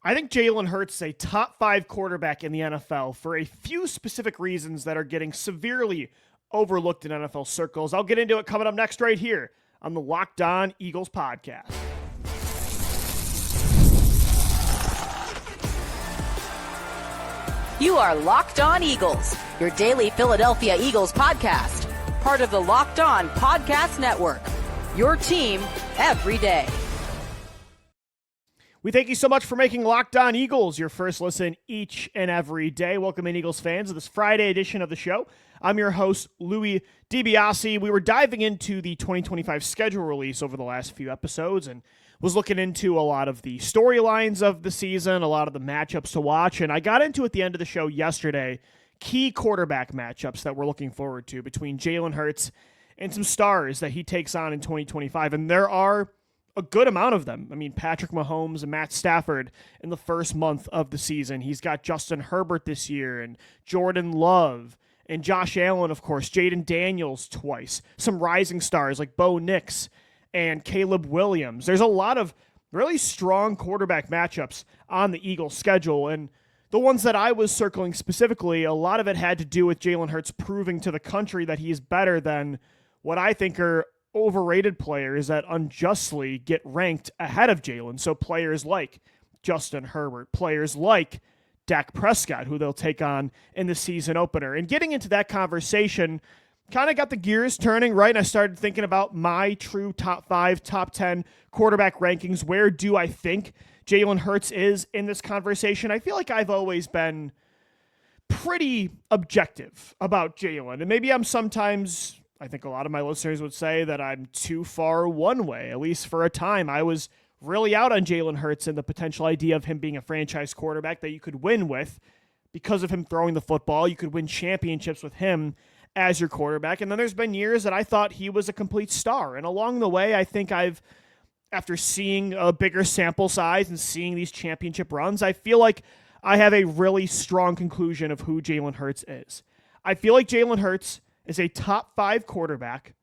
I think Jalen Hurts is a top 5 quarterback in the NFL for a few specific reasons that are getting severely overlooked in NFL circles. I'll get into it coming up next right here on the Locked On Eagles podcast. You are Locked On Eagles, your daily Philadelphia Eagles podcast, part of the Locked On Podcast Network, your team every day. We thank you so much for making Locked On Eagles your first listen each and every day. Welcome in, Eagles fans, to this Friday edition of the show. I'm your host, Louie DiBiase. We were diving into the 2025 schedule release over the last few episodes and was looking into a lot of the storylines of the season, a lot of the matchups to watch, and I got into at the end of the show yesterday key quarterback matchups that we're looking forward to between Jalen Hurts and some stars that he takes on in 2025, and there are a good amount of them. I mean, Patrick Mahomes and Matt Stafford in the first month of the season. He's got Justin Herbert this year and Jordan Love and Josh Allen, of course, Jaden Daniels twice, some rising stars like Bo Nix and Caleb Williams. There's a lot of really strong quarterback matchups on the Eagles schedule, and the ones that I was circling specifically, a lot of it had to do with Jalen Hurts proving to the country that he is better than what I think are overrated players that unjustly get ranked ahead of Jalen. So players like Justin Herbert, players like Dak Prescott, who they'll take on in the season opener. And getting into that conversation kind of got the gears turning, right? And I started thinking about my true top 5, top 10 quarterback rankings. Where do I think Jalen Hurts is in this conversation? I feel like I've always been pretty objective about Jalen. And maybe I'm sometimes, I think a lot of my listeners would say that I'm too far one way, at least for a time. I was really out on Jalen Hurts and the potential idea of him being a franchise quarterback that you could win with because of him throwing the football. You could win championships with him as your quarterback. And then there's been years that I thought he was a complete star. And along the way, I think after seeing a bigger sample size and seeing these championship runs, I feel like I have a really strong conclusion of who Jalen Hurts is. I feel like Jalen Hurts is a top 5 quarterback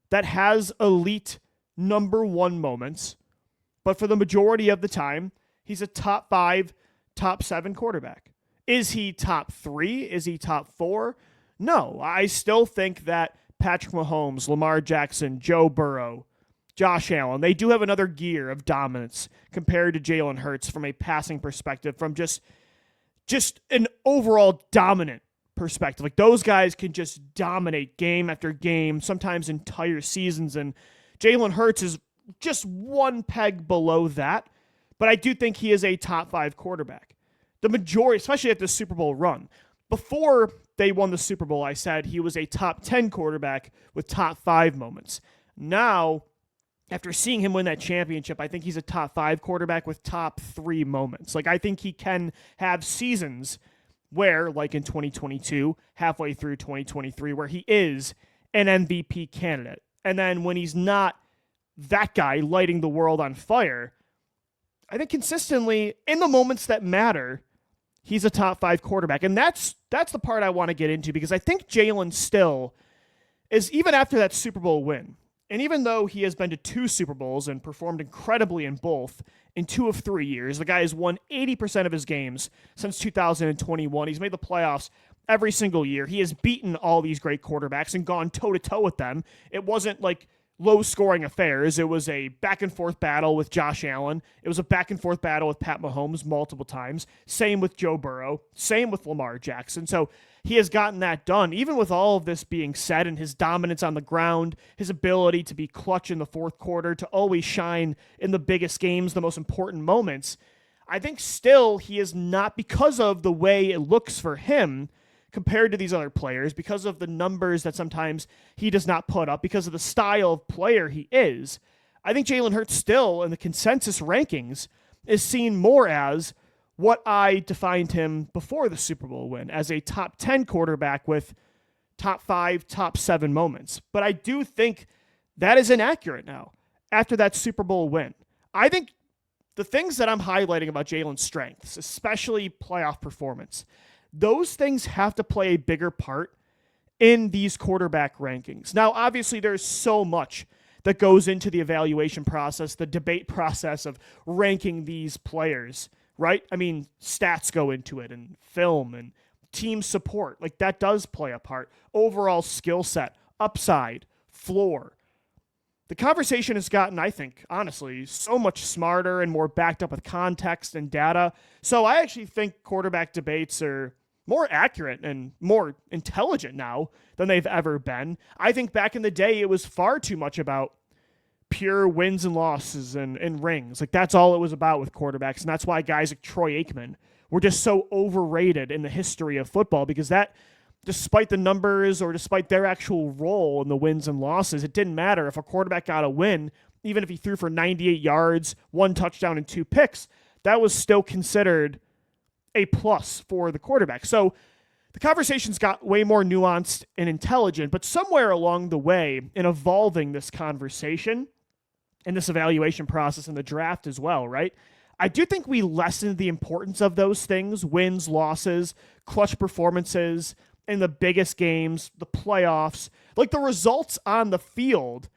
that has elite number 1 moments, but for the majority of the time, he's a top 5, top 7 quarterback. Is he top 3? Is he top 4? No, I still think that Patrick Mahomes, Lamar Jackson, Joe Burrow, Josh Allen, they do have another gear of dominance compared to Jalen Hurts from a passing perspective, from just an overall dominant perspective. Like, those guys can just dominate game after game, sometimes entire seasons, and Jalen Hurts is just one peg below that, but I do think he is a top 5 quarterback. The majority, especially at the Super Bowl run, before they won the Super Bowl, I said he was a top 10 quarterback with top 5 moments. Now, after seeing him win that championship, I think he's a top 5 quarterback with top 3 moments. Like, I think he can have seasons where, like in 2022, halfway through 2023, where he is an MVP candidate. And then when he's not that guy lighting the world on fire, I think consistently, in the moments that matter, he's a top 5 quarterback. And that's the part I want to get into, because I think Jalen still is, even after that Super Bowl win, and even though he has been to 2 Super Bowls and performed incredibly in both in 2 of 3 years, the guy has won 80% of his games since 2021. He's made the playoffs every single year. He has beaten all these great quarterbacks and gone toe-to-toe with them. It wasn't like low-scoring affairs. It was a back-and-forth battle with Josh Allen. It was a back-and-forth battle with Pat Mahomes multiple times. Same with Joe Burrow. Same with Lamar Jackson. So he has gotten that done. Even with all of this being said and his dominance on the ground, his ability to be clutch in the fourth quarter, to always shine in the biggest games, the most important moments, I think still he is not, because of the way it looks for him compared to these other players, because of the numbers that sometimes he does not put up, because of the style of player he is, I think Jalen Hurts still, in the consensus rankings, is seen more as what I defined him before the Super Bowl win, as a top 10 quarterback with top 5, top 7 moments. But I do think that is inaccurate now after that Super Bowl win. I think the things that I'm highlighting about Jalen's strengths, especially playoff performance, those things have to play a bigger part in these quarterback rankings. Now, obviously, there's so much that goes into the evaluation process, the debate process of ranking these players, right? I mean, stats go into it and film and team support. Like that does play a part. Overall skill set, upside, floor. The conversation has gotten, I think, honestly, so much smarter and more backed up with context and data. So I actually think quarterback debates are more accurate and more intelligent now than they've ever been. I think back in the day, it was far too much about pure wins and losses and rings. Like that's all it was about with quarterbacks. And that's why guys like Troy Aikman were just so overrated in the history of football, because that, despite the numbers or despite their actual role in the wins and losses, it didn't matter if a quarterback got a win, even if he threw for 98 yards, 1 touchdown and 2 picks, that was still considered a plus for the quarterback. So the conversations got way more nuanced and intelligent, but somewhere along the way in evolving this conversation and this evaluation process in the draft as well, right? I do think we lessened the importance of those things, wins, losses, clutch performances in the biggest games, the playoffs, like the results on the field.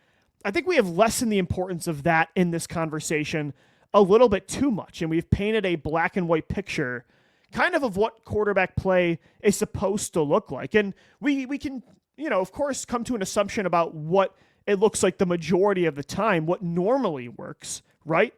I think we have lessened the importance of that in this conversation a little bit too much, and we've painted a black and white picture kind of what quarterback play is supposed to look like. And we can, of course, come to an assumption about what it looks like the majority of the time, what normally works, right?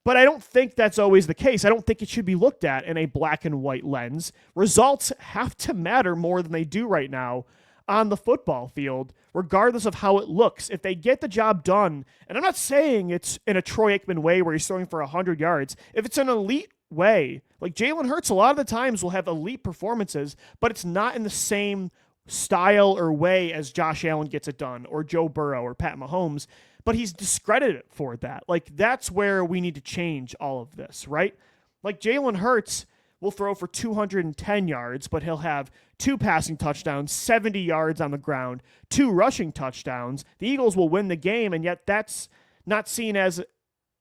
But I don't think that's always the case. I don't think it should be looked at in a black and white lens. Results have to matter more than they do right now on the football field, regardless of how it looks. If they get the job done, and I'm not saying it's in a Troy Aikman way where he's throwing for 100 yards, if it's an elite way, like Jalen Hurts a lot of the times will have elite performances, but it's not in the same style or way as Josh Allen gets it done, or Joe Burrow or Pat Mahomes, but he's discredited for that. Like that's where we need to change all of this, right? Like Jalen Hurts will throw for 210 yards, but he'll have 2 passing touchdowns, 70 yards on the ground, 2 rushing touchdowns. The Eagles will win the game, and yet that's not seen as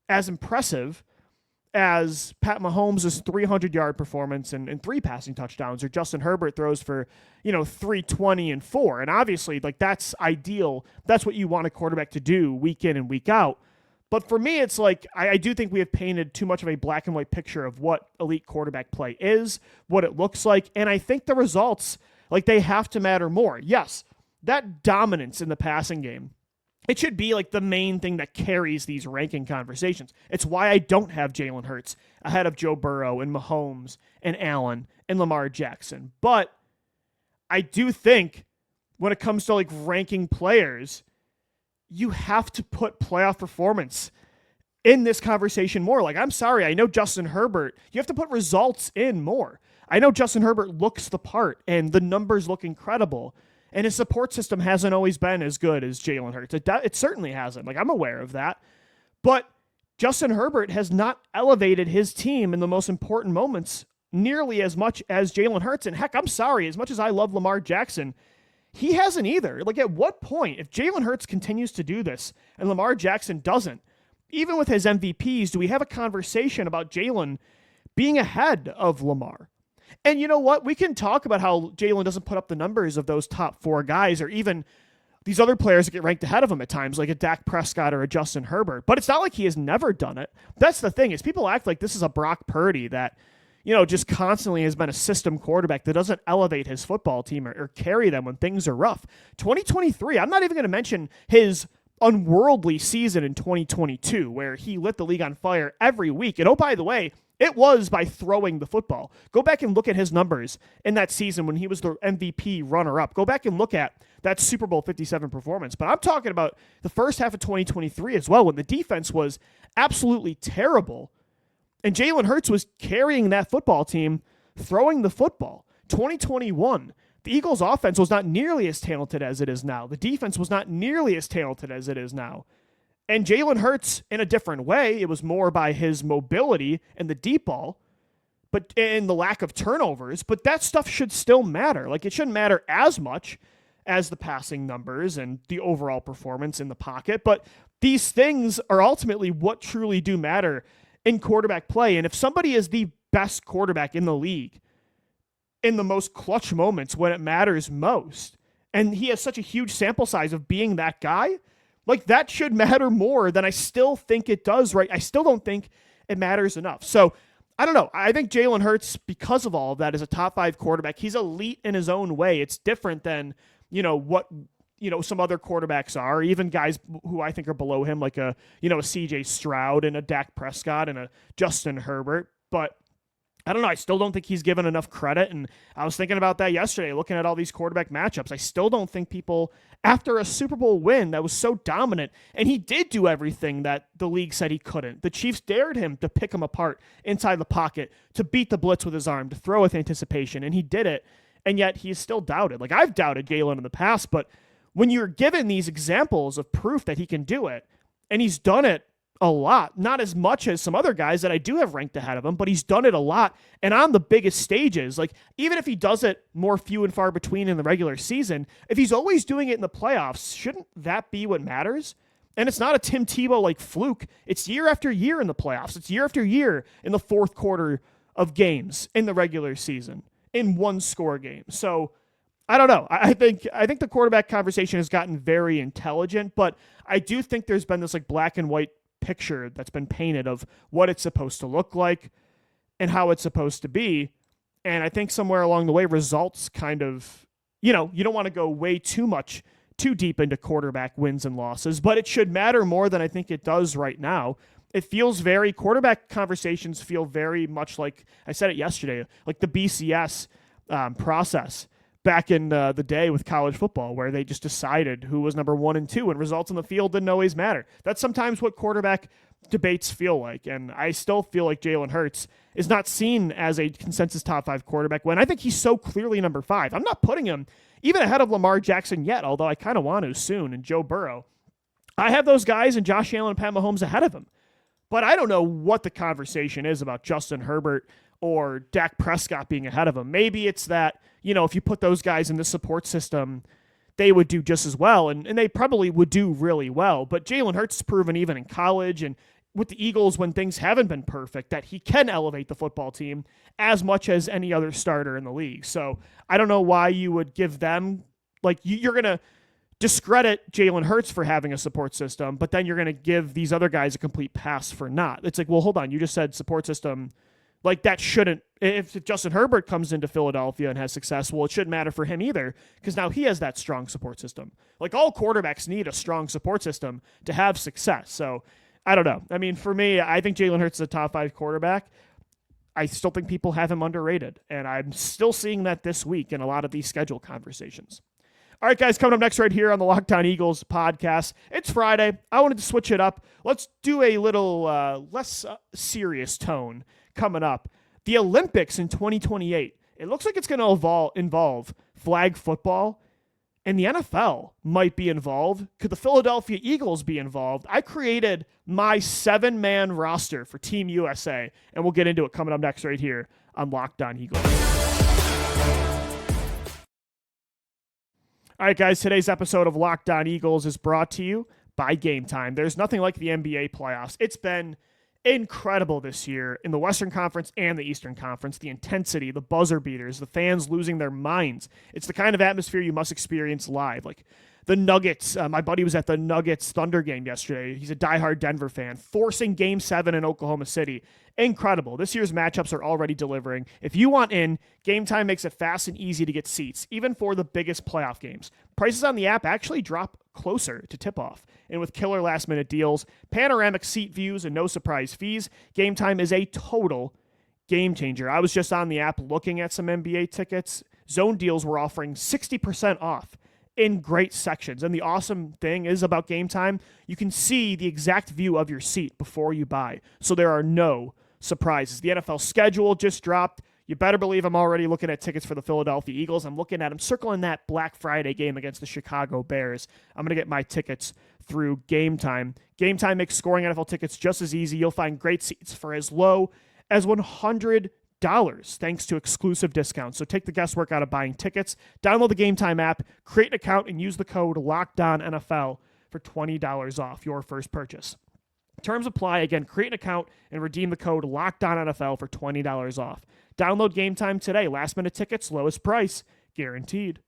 impressive as Pat Mahomes' 300-yard performance and 3 passing touchdowns, or Justin Herbert throws for, 320 and 4. And obviously, like that's ideal. That's what you want a quarterback to do week in and week out. But for me, it's like I do think we have painted too much of a black and white picture of what elite quarterback play is, what it looks like, and I think the results, like they have to matter more. Yes, that dominance in the passing game, it should be like the main thing that carries these ranking conversations. It's why I don't have Jalen Hurts ahead of Joe Burrow and Mahomes and Allen and Lamar Jackson. But I do think when it comes to like ranking players, you have to put playoff performance in this conversation more. Like, I'm sorry, I know Justin Herbert, you have to put results in more. I know Justin Herbert looks the part and the numbers look incredible, and his support system hasn't always been as good as Jalen Hurts. It certainly hasn't. Like, I'm aware of that. But Justin Herbert has not elevated his team in the most important moments nearly as much as Jalen Hurts. And heck, I'm sorry, as much as I love Lamar Jackson, he hasn't either. Like, at what point, if Jalen Hurts continues to do this and Lamar Jackson doesn't, even with his MVPs, do we have a conversation about Jalen being ahead of Lamar? And you know what? We can talk about how Jalen doesn't put up the numbers of those top 4 guys, or even these other players that get ranked ahead of him at times, like a Dak Prescott or a Justin Herbert. But it's not like he has never done it. That's the thing, is people act like this is a Brock Purdy that, just constantly has been a system quarterback that doesn't elevate his football team or carry them when things are rough. 2023, I'm not even going to mention his unworldly season in 2022, where he lit the league on fire every week. And oh, by the way, it was by throwing the football. Go back and look at his numbers in that season when he was the MVP runner-up. Go back and look at that Super Bowl 57 performance. But I'm talking about the first half of 2023 as well, when the defense was absolutely terrible. And Jalen Hurts was carrying that football team, throwing the football. 2021, the Eagles' offense was not nearly as talented as it is now. The defense was not nearly as talented as it is now. And Jalen Hurts, in a different way, it was more by his mobility and the deep ball, but in the lack of turnovers. But that stuff should still matter. Like, it shouldn't matter as much as the passing numbers and the overall performance in the pocket. But these things are ultimately what truly do matter in quarterback play. And if somebody is the best quarterback in the league in the most clutch moments when it matters most, and he has such a huge sample size of being that guy, like, that should matter more than I still think it does, right? I still don't think it matters enough. So I don't know. I think Jalen Hurts, because of all of that, is a top 5 quarterback. He's elite in his own way. It's different than, what some other quarterbacks are, even guys who I think are below him, like a CJ Stroud and a Dak Prescott and a Justin Herbert. But I don't know. I still don't think he's given enough credit. And I was thinking about that yesterday, looking at all these quarterback matchups. I still don't think people, after a Super Bowl win that was so dominant, and he did do everything that the league said he couldn't. The Chiefs dared him to pick him apart inside the pocket, to beat the blitz with his arm, to throw with anticipation, and he did it. And yet he's still doubted. Like, I've doubted Jalen in the past, but when you're given these examples of proof that he can do it, and he's done it a lot, not as much as some other guys that I do have ranked ahead of him, but he's done it a lot and on the biggest stages. Like, even if he does it more few and far between in the regular season, if he's always doing it in the playoffs, shouldn't that be what matters? And it's not a Tim Tebow like fluke. It's year after year in the playoffs. It's year after year in the fourth quarter of games in the regular season in one score game. So I don't know. I think the quarterback conversation has gotten very intelligent, but I do think there's been this like black and white picture that's been painted of what it's supposed to look like and how it's supposed to be. And I think somewhere along the way, results kind of, you don't want to go way too deep into quarterback wins and losses, but it should matter more than I think it does right now. It feels quarterback conversations feel very much like, I said it yesterday, like the BCS process back in the day with college football, where they just decided who was number 1 and 2 and results on the field didn't always matter. That's sometimes what quarterback debates feel like. And I still feel like Jalen Hurts is not seen as a consensus top 5 quarterback when I think he's so clearly number 5. I'm not putting him even ahead of Lamar Jackson yet, although I kind of want to soon, and Joe Burrow. I have those guys and Josh Allen and Pat Mahomes ahead of him. But I don't know what the conversation is about Justin Herbert or Dak Prescott being ahead of him. Maybe it's that, if you put those guys in the support system, they would do just as well, and they probably would do really well. But Jalen Hurts has proven even in college and with the Eagles when things haven't been perfect that he can elevate the football team as much as any other starter in the league. So I don't know why you would give them, like, you're going to discredit Jalen Hurts for having a support system, but then you're going to give these other guys a complete pass for not. It's like, well, hold on. You just said support system. Like, that shouldn't, if Justin Herbert comes into Philadelphia and has success, well, it shouldn't matter for him either, because now he has that strong support system. Like, all quarterbacks need a strong support system to have success. So I don't know. I mean, for me, I think Jalen Hurts is a top 5 quarterback. I still think people have him underrated, and I'm still seeing that this week in a lot of these schedule conversations. All right, guys, coming up next right here on the Locked On Eagles podcast. It's Friday. I wanted to switch it up. Let's do a little less serious tone coming up. The Olympics in 2028. It looks like it's going to involve flag football, and the NFL might be involved. Could the Philadelphia Eagles be involved? I created my 7-man roster for Team USA, and we'll get into it coming up next right here on Locked On Eagles. All right, guys, today's episode of Locked On Eagles is brought to you by Gametime. There's nothing like the NBA playoffs. It's been incredible this year in the Western Conference and the Eastern Conference. The intensity, the buzzer beaters, the fans losing their minds. It's the kind of atmosphere you must experience live. Like the Nuggets, my buddy was at the Nuggets Thunder game yesterday. He's a diehard Denver fan, forcing Game 7 in Oklahoma City. Incredible. This year's matchups are already delivering. If you want in, Gametime makes it fast and easy to get seats, even for the biggest playoff games. Prices on the app actually drop closer to tip-off. And with killer last-minute deals, panoramic seat views, and no surprise fees, Gametime is a total game changer. I was just on the app looking at some NBA tickets. Zone deals were offering 60% off in great sections. And the awesome thing is about Gametime, you can see the exact view of your seat before you buy. So there are no surprises. The NFL schedule just dropped. You better believe I'm already looking at tickets for the Philadelphia Eagles. I'm looking at them, circling that Black Friday game against the Chicago Bears. I'm going to get my tickets through Gametime. Gametime makes scoring NFL tickets just as easy. You'll find great seats for as low as $100 thanks to exclusive discounts. So take the guesswork out of buying tickets. Download the Gametime app, create an account, and use the code LOCKEDONNFL for $20 off your first purchase. Terms apply. Again, create an account and redeem the code LOCKEDONNFL for $20 off. Download Gametime today. Last minute tickets, lowest price, guaranteed.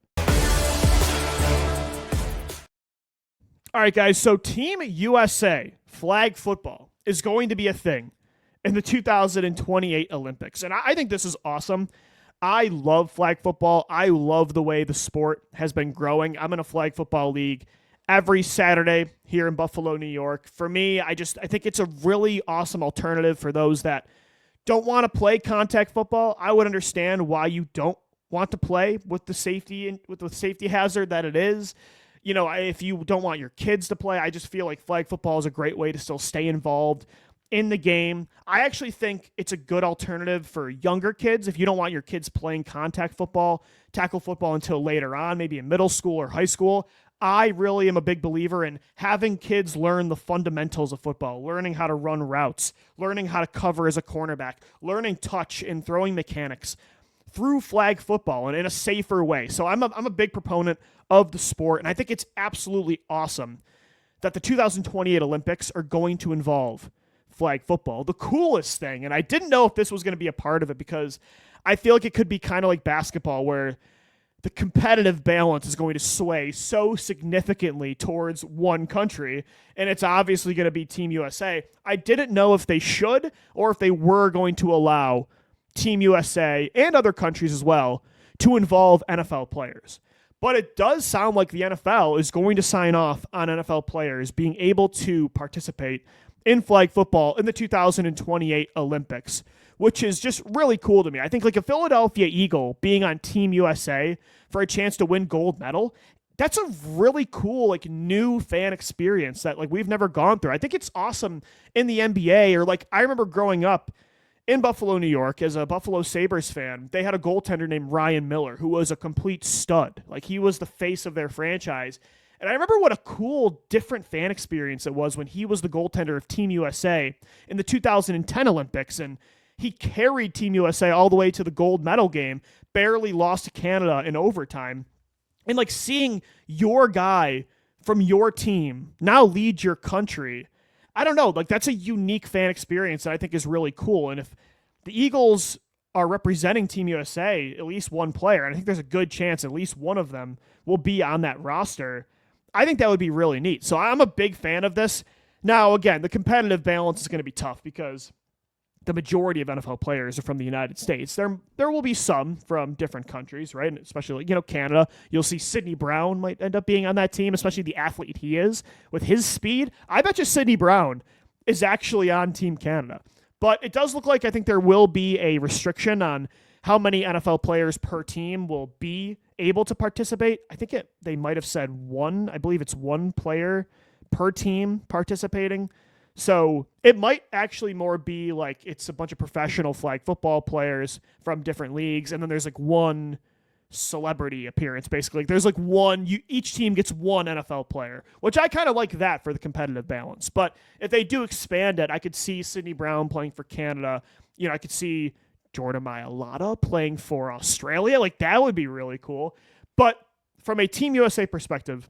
All right, guys. So Team USA flag football is going to be a thing in the 2028 Olympics. And I think this is awesome. I love flag football. I love the way the sport has been growing. I'm in a flag football league every Saturday here in Buffalo, New York. For me, I think it's a really awesome alternative for those that don't want to play contact football. I would understand why you don't want to play with the safety hazard that it is. You know, if you don't want your kids to play, I just feel like flag football is a great way to still stay involved in the game. I actually think it's a good alternative for younger kids. If you don't want your kids playing contact football, tackle football until later on, maybe in middle school or high school, I really am a big believer in having kids learn the fundamentals of football, learning how to run routes, learning how to cover as a cornerback, learning touch and throwing mechanics through flag football and in a safer way. So I'm a big proponent of the sport, and I think it's absolutely awesome that the 2028 Olympics are going to involve flag football. The coolest thing, and I didn't know if this was going to be a part of it because I feel like it could be kind of like basketball where the competitive balance is going to sway so significantly towards one country, and it's obviously going to be Team USA. I didn't know if they should or if they were going to allow Team USA and other countries as well to involve NFL players. But it does sound like the NFL is going to sign off on NFL players being able to participate in flag football in the 2028 Olympics, which is just really cool to me. I think like a Philadelphia Eagle being on Team USA for a chance to win gold medal, that's a really cool, like, new fan experience that, like, we've never gone through. I think it's awesome in the NBA, or like I remember growing up in Buffalo, New York, as a Buffalo Sabres fan, they had a goaltender named Ryan Miller who was a complete stud. Like, he was the face of their franchise. And I remember what a cool, different fan experience it was when he was the goaltender of Team USA in the 2010 Olympics. And he carried Team USA all the way to the gold medal game, barely lost to Canada in overtime. And like seeing your guy from your team now lead your country, I don't know, like that's a unique fan experience that I think is really cool. And if the Eagles are representing Team USA, at least one player, and I think there's a good chance at least one of them will be on that roster, I think that would be really neat. So I'm a big fan of this. Now, again, the competitive balance is going to be tough because the majority of NFL players are from the United States. There will be some from different countries, right? And especially, Canada. You'll see Sidney Brown might end up being on that team, especially the athlete he is with his speed. I bet you Sidney Brown is actually on Team Canada. But it does look like I think there will be a restriction on how many NFL players per team will be able to participate. I think they might have said one. I believe it's one player per team participating. So it might actually more be like it's a bunch of professional flag football players from different leagues, and then there's like one celebrity appearance, basically. There's like one, each team gets one NFL player, which I kind of like that for the competitive balance. But if they do expand it, I could see Sidney Brown playing for Canada. I could see Jordan Mailata playing for Australia. Like, that would be really cool. But from a Team USA perspective,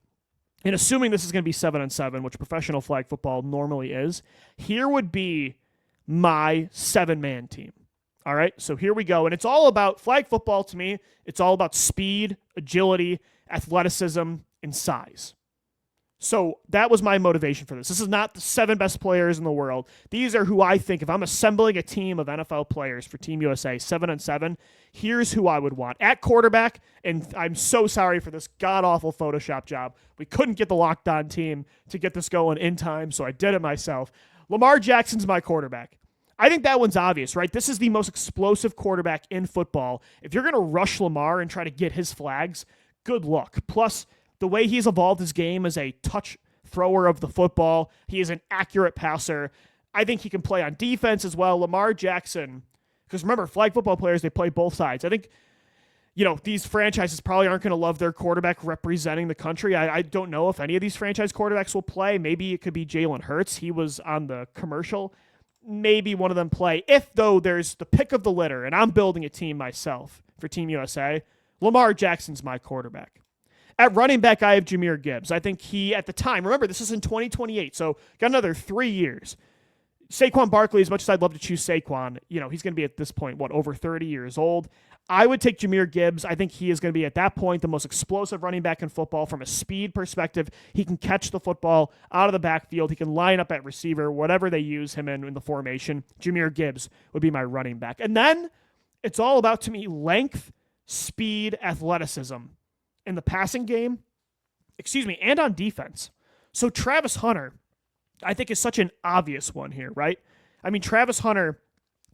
and assuming this is going to be 7-on-7, which professional flag football normally is, here would be my 7-man team. All right, so here we go. And it's all about flag football to me. It's all about speed, agility, athleticism, and size. So that was my motivation for this. This is not the 7 best players in the world. These are who I think, if I'm assembling a team of NFL players for Team USA, 7-on-7, here's who I would want. At quarterback, and I'm so sorry for this god-awful Photoshop job. We couldn't get the Locked On team to get this going in time, so I did it myself. Lamar Jackson's my quarterback. I think that one's obvious, right? This is the most explosive quarterback in football. If you're going to rush Lamar and try to get his flags, good luck. Plus, the way he's evolved his game as a touch thrower of the football, he is an accurate passer. I think he can play on defense as well. Lamar Jackson, because remember, flag football players, they play both sides. I think, these franchises probably aren't going to love their quarterback representing the country. I don't know if any of these franchise quarterbacks will play. Maybe it could be Jalen Hurts. He was on the commercial. Maybe one of them play. If, though, there's the pick of the litter, and I'm building a team myself for Team USA, Lamar Jackson's my quarterback. At running back, I have Jahmyr Gibbs. I think he, at the time, remember, this is in 2028, so got another 3 years. Saquon Barkley, as much as I'd love to choose Saquon, he's going to be at this point, over 30 years old. I would take Jahmyr Gibbs. I think he is going to be at that point the most explosive running back in football from a speed perspective. He can catch the football out of the backfield. He can line up at receiver, whatever they use him in the formation. Jahmyr Gibbs would be my running back. And then it's all about, to me, length, speed, athleticism in the passing game, and on defense. So Travis Hunter, I think, is such an obvious one here, right? I mean, Travis Hunter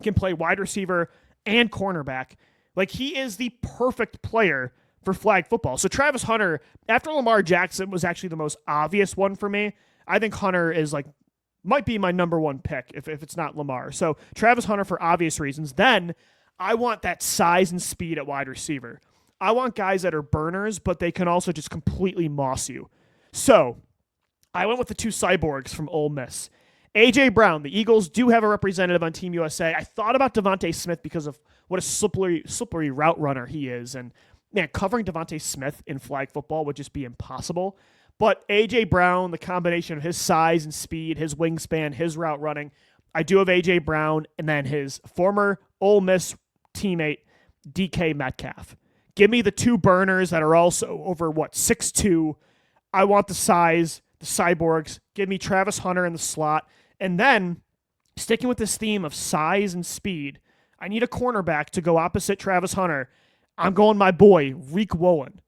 can play wide receiver and cornerback. Like, he is the perfect player for flag football. So Travis Hunter, after Lamar Jackson, was actually the most obvious one for me. I think Hunter is might be my number one pick if it's not Lamar. So Travis Hunter for obvious reasons. Then I want that size and speed at wide receiver. I want guys that are burners, but they can also just completely moss you. So I went with the two cyborgs from Ole Miss. A.J. Brown, the Eagles do have a representative on Team USA. I thought about Devontae Smith because of what a slippery route runner he is. And, man, covering Devontae Smith in flag football would just be impossible. But A.J. Brown, the combination of his size and speed, his wingspan, his route running, I do have A.J. Brown, and then his former Ole Miss teammate, DK Metcalf. Give me the two burners that are also over, 6'2". I want the size, the cyborgs. Give me Travis Hunter in the slot. And then, sticking with this theme of size and speed, I need a cornerback to go opposite Travis Hunter. I'm going my boy, Reek Woolen.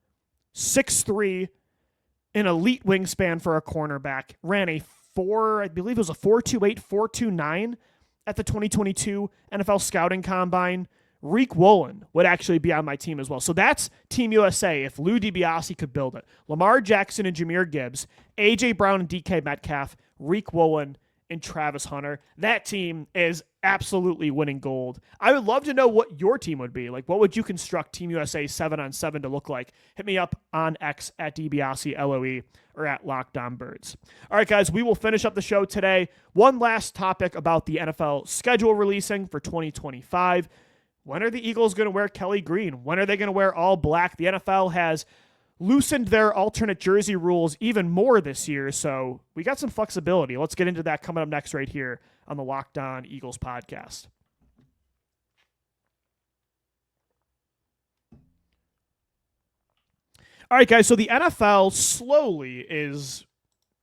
6'3", an elite wingspan for a cornerback. Ran a 4.28, 4.29 at the 2022 NFL Scouting Combine. Reek Woolen would actually be on my team as well. So that's Team USA if Lou DiBiase could build it. Lamar Jackson and Jahmyr Gibbs, A.J. Brown and DK Metcalf, Reek Woolen, and Travis Hunter. That team is absolutely winning gold. I would love to know what your team would be. What would you construct Team USA 7-on-7 to look like? Hit me up on X at DiBiase LOE or at Locked On Birds. All right, guys, we will finish up the show today. One last topic about the NFL schedule releasing for 2025. When are the Eagles going to wear Kelly green? When are they going to wear all black? The NFL has loosened their alternate jersey rules even more this year, so we got some flexibility. Let's get into that coming up next right here on the Locked On Eagles podcast. All right, guys, so the NFL slowly is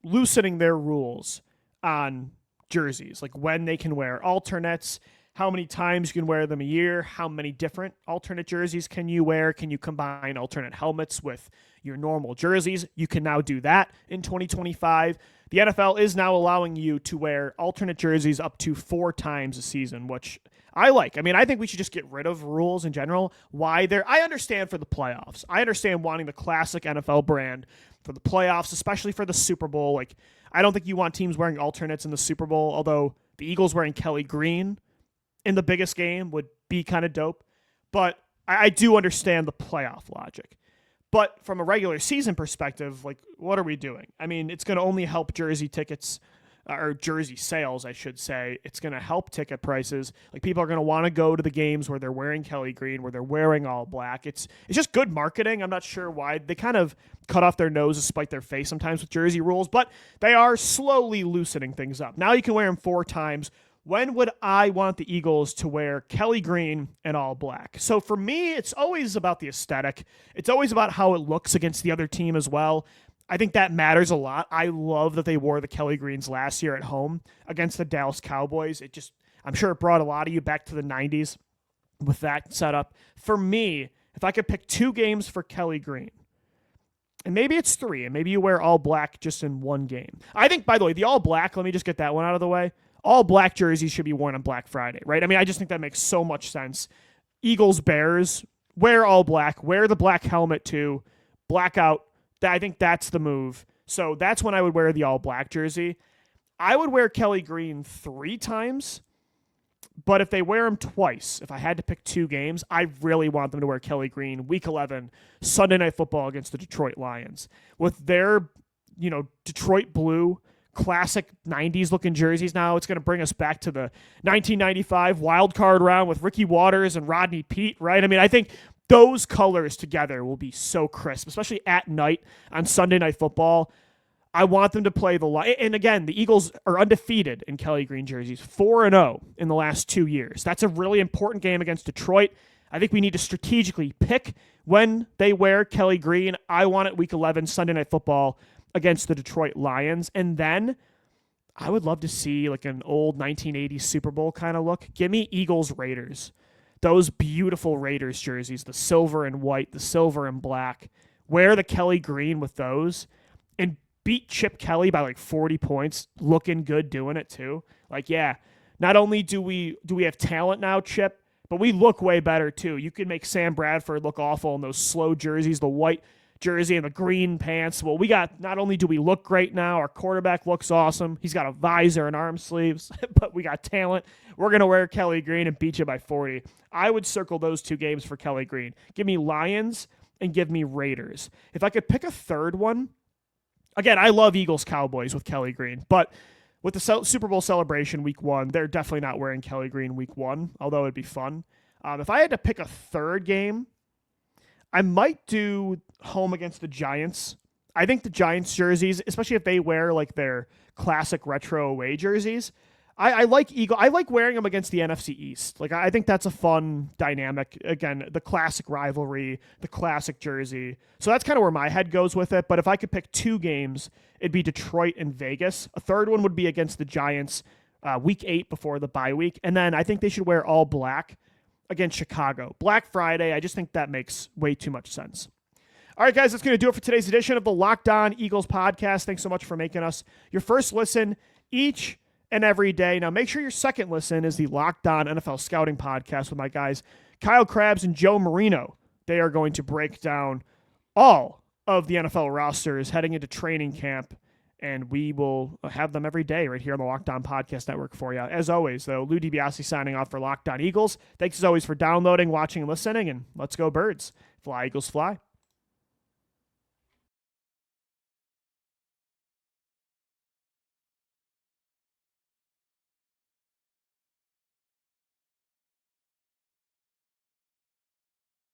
loosening their rules on jerseys, when they can wear alternates, how many times you can wear them a year, how many different alternate jerseys can you wear, can you combine alternate helmets with your normal jerseys? You can now do that in 2025. The NFL is now allowing you to wear alternate jerseys up to 4 times a season, which I like. I mean, I think we should just get rid of rules in general. I understand for the playoffs. I understand wanting the classic NFL brand for the playoffs, especially for the Super Bowl. I don't think you want teams wearing alternates in the Super Bowl, although the Eagles wearing Kelly green in the biggest game would be kind of dope. But I do understand the playoff logic. But from a regular season perspective, what are we doing? I mean, it's going to only help jersey tickets, or jersey sales, I should say. It's going to help ticket prices. People are going to want to go to the games where they're wearing Kelly green, where they're wearing all black. It's just good marketing. I'm not sure why. They kind of cut off their nose to spite their face sometimes with jersey rules, but they are slowly loosening things up. Now you can wear them 4 times. When would I want the Eagles to wear Kelly green and all black? So for me, it's always about the aesthetic. It's always about how it looks against the other team as well. I think that matters a lot. I love that they wore the Kelly greens last year at home against the Dallas Cowboys. I'm sure it brought a lot of you back to the 90s with that setup. For me, if I could pick 2 games for Kelly green, and maybe it's 3, and maybe you wear all black just in 1 game. I think, by the way, the all black, let me just get that one out of the way. All black jerseys should be worn on Black Friday, right? I mean, I just think that makes so much sense. Eagles, Bears, wear all black, wear the black helmet too, blackout. I think that's the move. So that's when I would wear the all black jersey. I would wear Kelly green 3 times, but if they wear them twice, if I had to pick 2 games, I really want them to wear Kelly green Week 11, Sunday Night Football against the Detroit Lions. With their, Detroit blue, classic 90s looking jerseys now. It's going to bring us back to the 1995 wild card round with Ricky Waters and Rodney Peete, right? I mean, I think those colors together will be so crisp, especially at night on Sunday Night Football. I want them to play the line. And again, the Eagles are undefeated in Kelly Green jerseys, 4-0 in the last 2 years. That's a really important game against Detroit. I think we need to strategically pick when they wear Kelly Green. I want it week 11, Sunday Night Football against the Detroit Lions. And then I would love to see like an old 1980s Super Bowl kind of look. Give me Eagles Raiders. Those beautiful Raiders jerseys, the silver and white, the silver and black. Wear the Kelly Green with those and beat Chip Kelly by like 40 points, looking good doing it too. Like, yeah, not only do we have talent now, Chip, but we look way better too. You could make Sam Bradford look awful in those slow jerseys, the white jersey and the green pants. Well, not only do we look great now, our quarterback looks awesome. He's got a visor and arm sleeves, but we got talent. We're going to wear Kelly Green and beat you by 40. I would circle those 2 games for Kelly Green. Give me Lions and give me Raiders. If I could pick a third one, again, I love Eagles Cowboys with Kelly Green, but with the Super Bowl celebration week 1, they're definitely not wearing Kelly Green week 1, although it'd be fun. If I had to pick a third game, I might do home against the Giants. I think the Giants jerseys, especially if they wear like their classic retro away jerseys, I like wearing them against the NFC East. Like I think that's a fun dynamic. Again, the classic rivalry, the classic jersey. So that's kind of where my head goes with it. But if I could pick 2 games, it'd be Detroit and Vegas. A third one would be against the Giants, week 8 before the bye week. And then I think they should wear all black against Chicago. Black Friday, I just think that makes way too much sense. All right, guys, that's going to do it for today's edition of the Locked On Eagles podcast. Thanks so much for making us your first listen each and every day. Now, make sure your second listen is the Locked On NFL Scouting podcast with my guys, Kyle Krabs and Joe Marino. They are going to break down all of the NFL rosters heading into training camp, and we will have them every day right here on the Locked On Podcast Network for you. As always, though, Lou DiBiase signing off for Locked On Eagles. Thanks as always for downloading, watching, and listening, and let's go Birds. Fly, Eagles, fly.